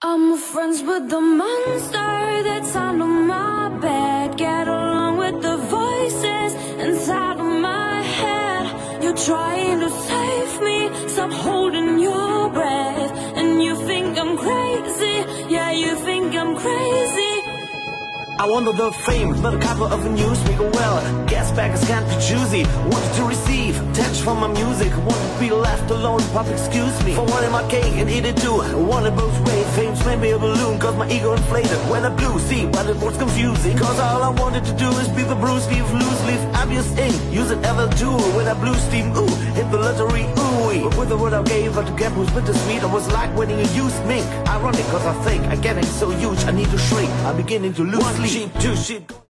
I'm friends with the monster that's under my bed. Get along with the voices inside of my head. You're trying to save me, stop holding your breath. And you think I'm crazy, yeah, you think I'm crazy. I wanted the fame, but a cover of a newspaper. Well, gas baggers can't be choosy. Wanted to receive attention from my music. Wanted to be left alone in public, excuse me. For wanting my cake and eat it too. Wanted both ways, fame's made me a balloon. Cause my ego inflated when I blew. See, but it was confusing. Cause all I wanted to do is be the Bruce Lee of loose leaf. Obvious ink, use it ever do. When I blew steam, ooh, hit the lottery, ooh. But with the word I gave her to get was bittersweet. I was like winning a used mink. Ironic cause I think I'm getting so huge I need to shrink. I'm beginning to lose sleep. Cheap, two sheep.